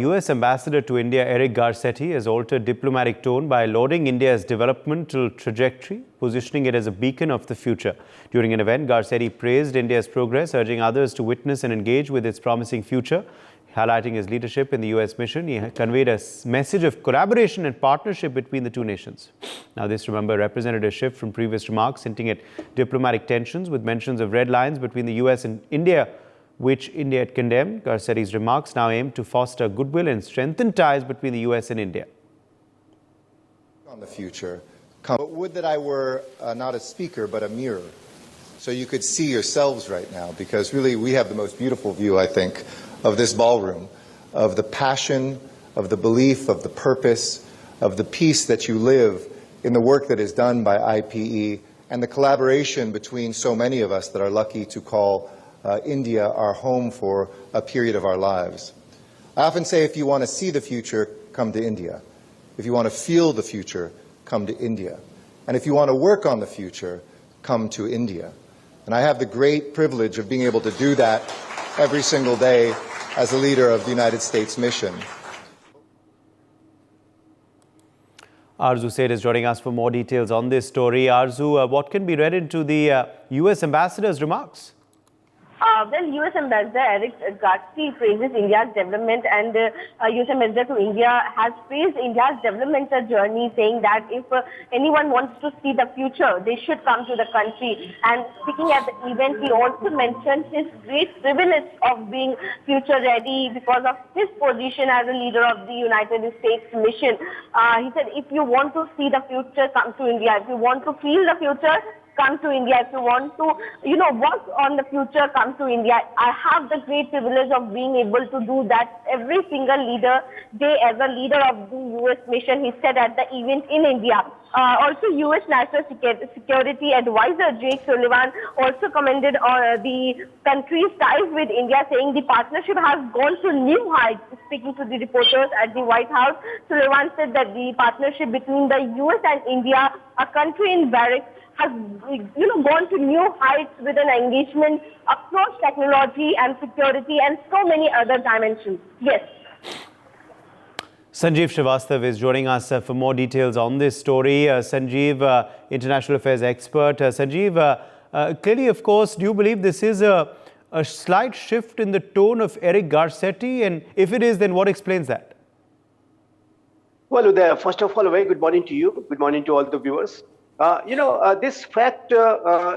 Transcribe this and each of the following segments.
US Ambassador to India Eric Garcetti has altered diplomatic tone by lauding India's developmental trajectory, positioning it as a beacon of the future. During an event, Garcetti praised India's progress, urging others to witness and engage with its promising future. Highlighting his leadership in the US mission, he conveyed a message of collaboration and partnership between the two nations. Now this, remember, represented a shift from previous remarks hinting at diplomatic tensions, with mentions of red lines between the US and India, which India had condemned. Garcetti's remarks now aim to foster goodwill and strengthen ties between the US and India. On the future, but would that I were not a speaker but a mirror, so you could see yourselves right now, because really we have the most beautiful view, I think, of this ballroom, of the passion, of the belief, of the purpose, of the peace that you live in the work that is done by IPE, and the collaboration between so many of us that are lucky to call India our home for a period of our lives. I often say, if you want to see the future, come to India. If you want to feel the future, come to India. And if you want to work on the future, come to India. And I have the great privilege of being able to do that every single day as a leader of the United States mission. Arzu Said is joining us for more details on this story. Arzu, what can be read into the US ambassador's remarks? Well, U.S. Ambassador Eric Garcetti praises India's development, and U.S. Ambassador to India has praised India's developmental journey, saying that if anyone wants to see the future, they should come to the country. And speaking at the event, he also mentioned his great privilege of being future ready because of his position as a leader of the United States mission. He said, if you want to see the future, come to India. If you want to feel the future, come to India. If you want to, work on the future, come to India. I have the great privilege of being able to do that every single day as a leader of the U.S. mission, he said at the event in India. Also, U.S. National Security Advisor Jake Sullivan also commended on the country's ties with India, saying the partnership has gone to new heights. Speaking to the reporters at the White House, Sullivan said that the partnership between the U.S. and India, a country in barracks, has gone to new heights with an engagement across technology and security and so many other dimensions. Yes. Sanjeev Srivastav is joining us for more details on this story. Sanjeev, international affairs expert. Sanjeev, clearly, of course, do you believe this is a slight shift in the tone of Eric Garcetti? And if it is, then what explains that? Well, Uday, first of all, a very good morning to you. Good morning to all the viewers. This fact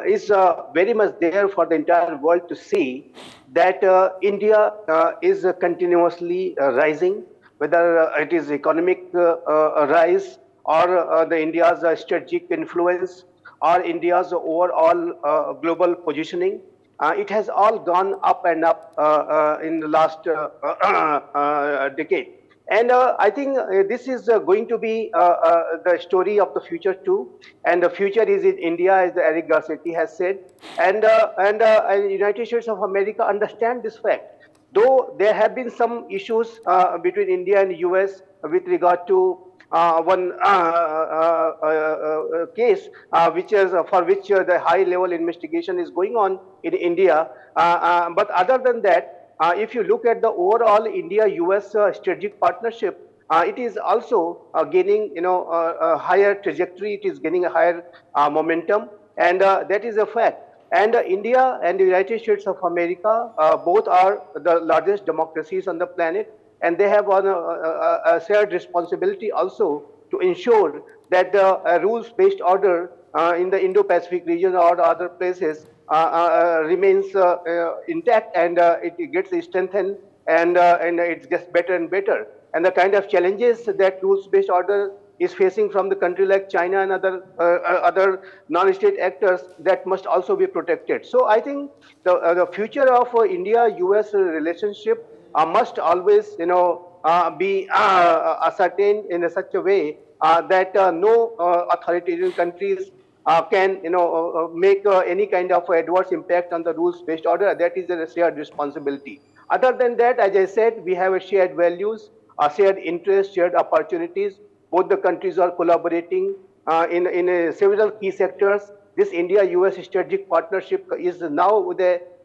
is very much there for the entire world to see that India is continuously rising, whether it is economic rise or the India's strategic influence or India's overall global positioning. It has all gone up and up in the last decade. And I think this is going to be the story of the future too. And the future is in India, as Eric Garcetti has said. And the United States of America understand this fact. Though there have been some issues between India and the US with regard to one case for which the high-level investigation is going on in India. But other than that, if you look at the overall India-US strategic partnership, it is also gaining, a higher trajectory. It is gaining a higher momentum, and that is a fact. And India and the United States of America both are the largest democracies on the planet, and they have a shared responsibility also to ensure that the rules-based order in the Indo-Pacific region or other places remains intact, and it gets strengthened, and it gets better and better. And the kind of challenges that rules-based order is facing from the country like China and other non-state actors, that must also be protected. So I think the future of India-US relationship must always, be ascertained in such a way that no authoritarian countries can make any kind of adverse impact on the rules-based order. That is a shared responsibility. Other than that, as I said, we have a shared values, a shared interests, shared opportunities. Both the countries are collaborating in several key sectors. This India-US strategic partnership is now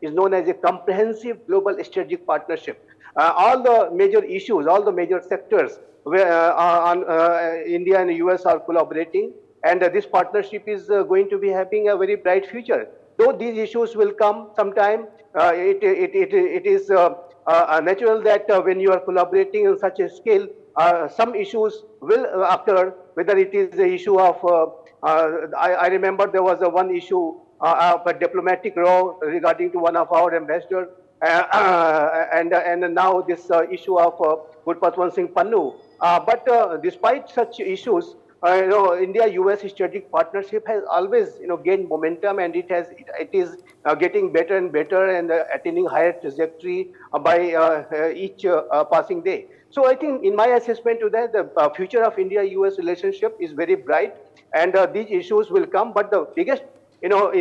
is known as a comprehensive global strategic partnership. All the major issues, all the major sectors where India and the US are collaborating, and this partnership is going to be having a very bright future. Though these issues will come sometime, it is natural that when you are collaborating on such a scale, some issues will occur, whether it is the issue of, I remember there was one issue of a diplomatic row regarding to one of our ambassadors, and now this issue of Gurpatwant Singh Pannu. But despite such issues, India-US strategic partnership has always, gained momentum, and it is getting better and better, and attaining higher trajectory by each passing day. So I think, in my assessment to that, the future of India-US relationship is very bright, and these issues will come. But the biggest,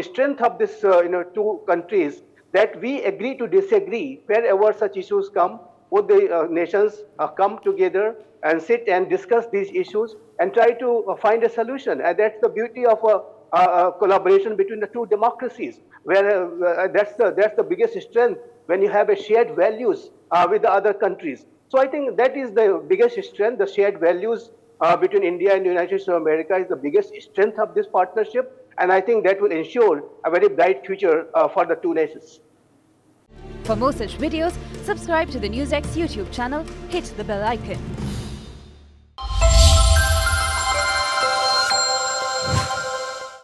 strength of this, two countries, that we agree to disagree wherever such issues come. Both the nations come together and sit and discuss these issues and try to find a solution. And that's the beauty of a collaboration between the two democracies, where that's the biggest strength, when you have a shared values with the other countries. So I think that is the biggest strength. The shared values between India and the United States of America is the biggest strength of this partnership, and I think that will ensure a very bright future for the two nations. For more such videos, subscribe to the NewsX YouTube channel, hit the bell icon.